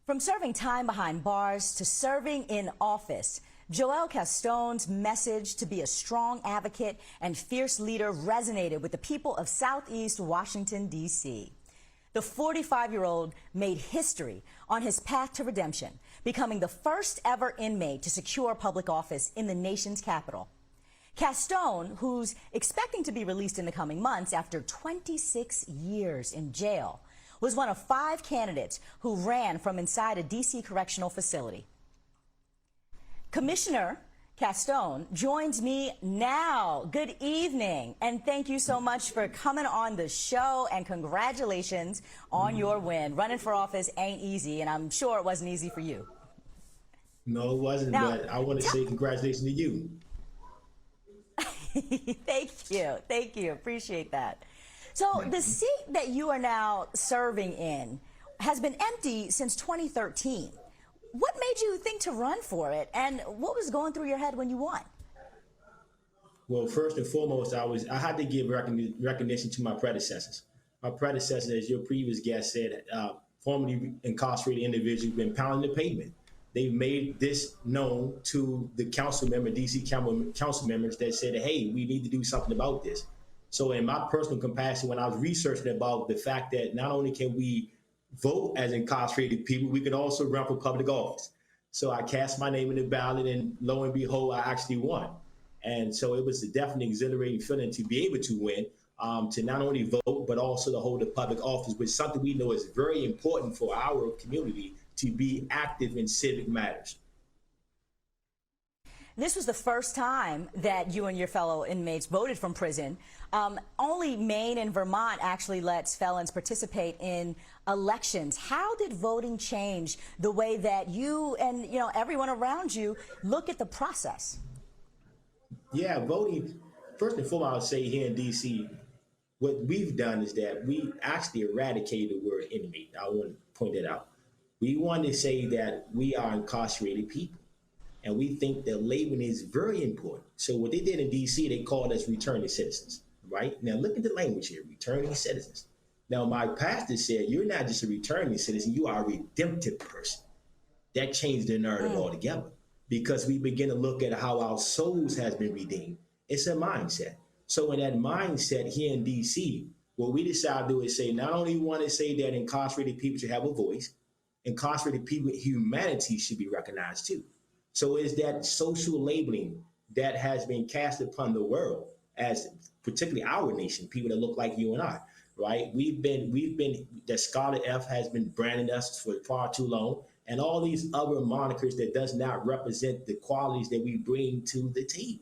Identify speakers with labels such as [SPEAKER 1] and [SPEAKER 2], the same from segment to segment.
[SPEAKER 1] From serving time behind bars to serving in office, Joel Castóon's message to be a strong advocate and fierce leader resonated with the people of Southeast Washington, D.C. The 45-year-old made history on his path to redemption, becoming the first ever inmate to secure public office in the nation's capital. Castón, who's expecting to be released in the coming months after 26 years in jail, was one of 5 candidates who ran from inside a D.C. correctional facility. Commissioner Castón joins me now. Good evening, and thank you so much for coming on the show, and congratulations on your win. Running for office ain't easy, and I'm sure it wasn't easy for you.
[SPEAKER 2] No, it wasn't, now, but I want to say congratulations to you.
[SPEAKER 1] Thank you, appreciate that. So the seat that you are now serving in has been empty since 2013. What made you think to run for it, and what was going through your head when you won?
[SPEAKER 2] Well, first and foremost, I had to give recognition to my predecessors. My predecessors, as your previous guest said, formerly incarcerated individuals, been pounding the pavement. They've made this known to the council member, DC council members that said, hey, we need to do something about this. So in my personal capacity, when I was researching about the fact that not only can we vote as incarcerated people, we can also run for public office. So I cast my name in the ballot, and lo and behold, I actually won. And so it was a definitely exhilarating feeling to be able to win, to not only vote, but also to hold a public office, which is something we know is very important for our community, to be active in civic matters.
[SPEAKER 1] This was the first time that you and your fellow inmates voted from prison. Only Maine and Vermont actually lets felons participate in elections. How did voting change the way that you and everyone around you look at the process?
[SPEAKER 2] Yeah, voting, first and foremost, I would say here in D.C., what we've done is that we actually eradicated the word inmate. I want to point that out. We want to say that we are incarcerated people. And we think that labeling is very important. So what they did in D.C., they called us returning citizens, right? Now look at the language here, returning citizens. Now my pastor said, you're not just a returning citizen, you are a redemptive person. That changed the narrative altogether, because we begin to look at how our souls has been redeemed. It's a mindset. So in that mindset here in D.C., what we decided to do is say, not only want to say that incarcerated people should have a voice, incarcerated people, humanity should be recognized too. So it's that social labeling that has been cast upon the world, as particularly our nation, people that look like you and I, right? We've been, the Scarlet F has been branding us for far too long, and all these other monikers that does not represent the qualities that we bring to the team.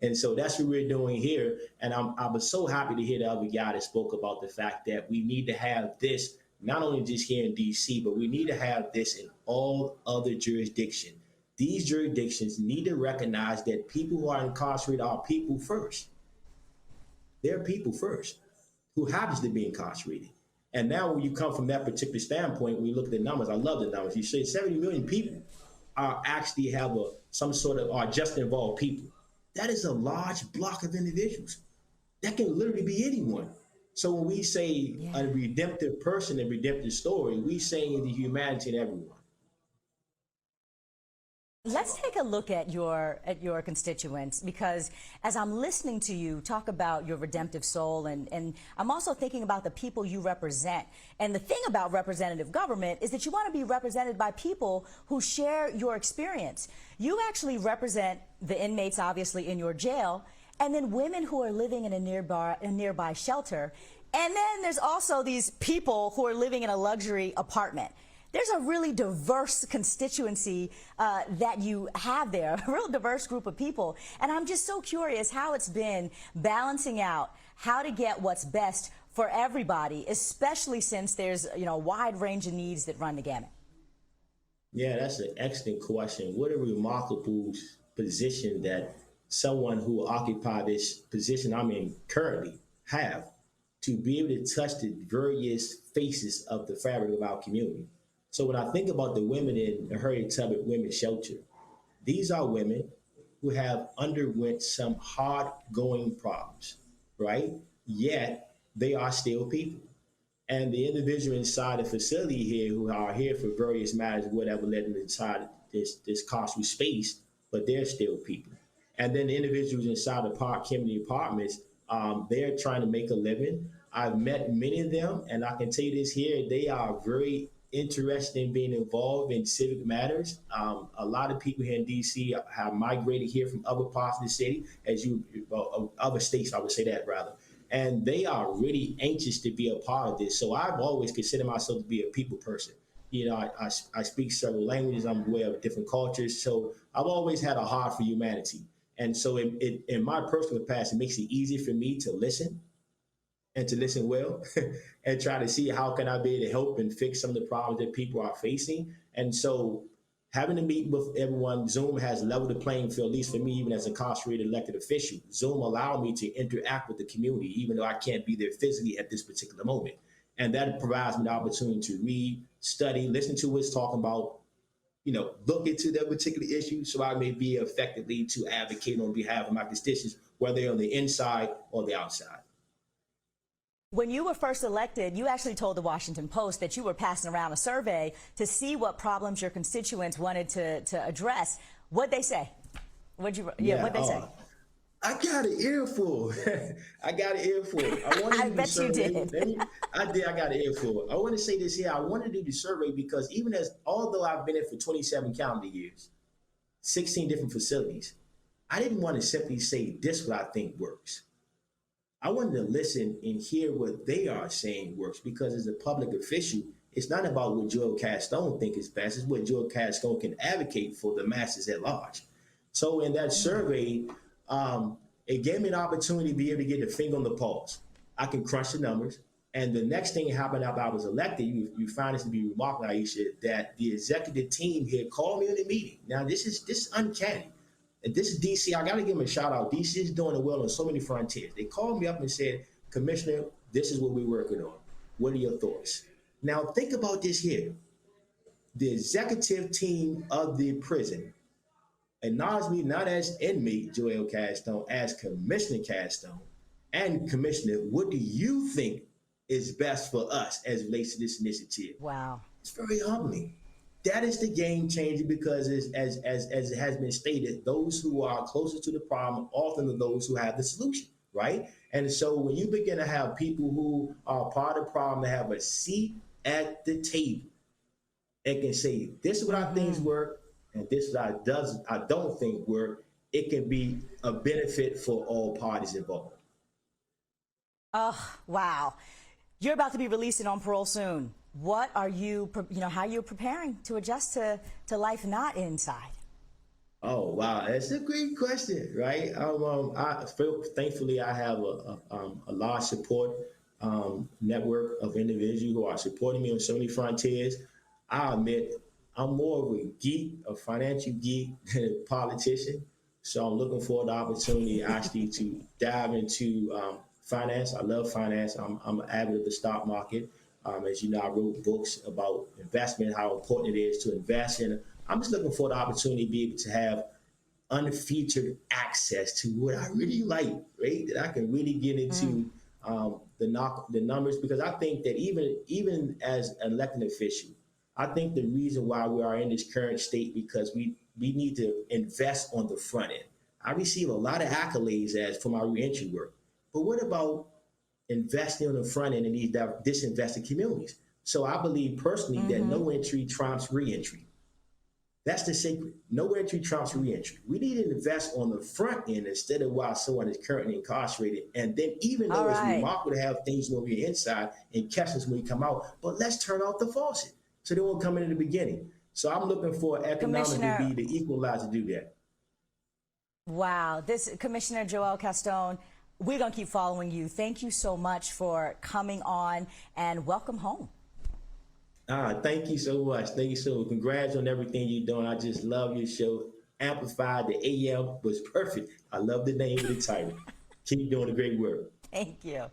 [SPEAKER 2] And so that's what we're doing here. And I was so happy to hear the other guy that spoke about the fact that we need to have this, not only just here in DC, but we need to have this in all other jurisdictions. These jurisdictions need to recognize that people who are incarcerated are people first. They're people first who happens to be incarcerated. And now when you come from that particular standpoint, when you look at the numbers, I love the numbers. You say 70 million people are actually have some sort of are just involved people. That is a large block of individuals. That can literally be anyone. So when we say a redemptive person, a redemptive story, we saying the humanity in everyone.
[SPEAKER 1] Let's take a look at your constituents, because as I'm listening to you talk about your redemptive soul, and I'm also thinking about the people you represent. And the thing about representative government is that you want to be represented by people who share your experience. You actually represent the inmates, obviously, in your jail, and then women who are living in a nearby shelter. And then there's also these people who are living in a luxury apartment. There's a really diverse constituency that you have there, a real diverse group of people. And I'm just so curious how it's been balancing out how to get what's best for everybody, especially since there's a wide range of needs that run the gamut.
[SPEAKER 2] Yeah, that's an excellent question. What a remarkable position that someone who occupy this position I'm in currently have, to be able to touch the various faces of the fabric of our community. So when I think about the women in the Harriet Tubman Women's Shelter, these are women who have underwent some hard-going problems, right? Yet they are still people. And the individual inside the facility here who are here for various matters, whatever led them inside this costly space, but they're still people. And then the individuals inside the community apartments, they're trying to make a living. I've met many of them, and I can tell you this here, they are very interested in being involved in civic matters. A lot of people here in DC have migrated here from other parts of the city, other states, I would say that rather. And they are really anxious to be a part of this. So I've always considered myself to be a people person. You know, I speak several languages. I'm aware of different cultures. So I've always had a heart for humanity. And so in my personal capacity, it makes it easy for me to listen and to listen well and try to see how can I be able to help and fix some of the problems that people are facing. And so having to meet with everyone, Zoom has leveled the playing field, at least for me, even as a incarcerated elected official. Zoom allowed me to interact with the community, even though I can't be there physically at this particular moment. And that provides me the opportunity to read, study, listen to what's talking about, you know, look into that particular issue so I may be effectively to advocate on behalf of my constituents, whether they're on the inside or the outside.
[SPEAKER 1] When you were first elected, you actually told the Washington Post that you were passing around a survey to see what problems your constituents wanted to address. What'd they say? What'd they say?
[SPEAKER 2] I got an earful. I got an earful.
[SPEAKER 1] I bet you did.
[SPEAKER 2] I got an earful. I want to say this here. I want to do the survey because although I've been in for 27 calendar years, 16 different facilities, I didn't want to simply say this what I think works. I wanted to listen and hear what they are saying works because as a public official, it's not about what Joel Castóon thinks is best. It's what Joel Castóon can advocate for the masses at large. So in that survey, it gave me an opportunity to be able to get the finger on the pulse. I can crunch the numbers. And the next thing that happened after I was elected, you find this to be remarkable, Aisha, that the executive team here called me in a meeting. Now, this is uncanny. And this is DC. I got to give them a shout out. DC is doing it well on so many frontiers. They called me up and said, Commissioner, this is what we're working on. What are your thoughts? Now, think about this here. The executive team of the prison acknowledged me not as inmate Joel Castóon, as Commissioner Castón. And Commissioner, what do you think is best for us as it relates to this initiative?
[SPEAKER 1] Wow.
[SPEAKER 2] It's very humbling. That is the game changer because as it has been stated, those who are closest to the problem often are those who have the solution, right? And so when you begin to have people who are part of the problem that have a seat at the table and can say, this is what I think work and this is what I don't think work, it can be a benefit for all parties involved.
[SPEAKER 1] Oh, wow. You're about to be releasing on parole soon. What are how are you preparing to adjust to life not inside?
[SPEAKER 2] Oh, wow. That's a great question, right? Thankfully, I have a large support network of individuals who are supporting me on so many frontiers. I admit I'm more of a geek, a financial geek than a politician. So I'm looking for the opportunity actually to dive into finance. I love finance. I'm an avid of the stock market. As you know, I wrote books about investment, how important it is to invest in. I'm just looking for the opportunity to be able to have unfeatured access to what I really like, right? That I can really get into the numbers, because I think that even as an elected official, I think the reason why we are in this current state because we need to invest on the front end. I receive a lot of accolades for my reentry work, but what about investing on the front end in these disinvested communities? So I believe personally that no entry trumps reentry. That's the secret. No entry trumps reentry. We need to invest on the front end instead of while someone is currently incarcerated. And then even though it's remarkable to have things when we're inside and catch us when we come out, but let's turn off the faucet so they won't come in the beginning. So I'm looking for economics to be the equalizer to do that.
[SPEAKER 1] Wow. This Commissioner Joel Castóon, we're going to keep following you. Thank you so much for coming on and welcome home.
[SPEAKER 2] Thank you so much. Thank you so much. Congrats on everything you're doing. I just love your show. Amplified, the AM was perfect. I love the name of the title. Keep doing the great work.
[SPEAKER 1] Thank you.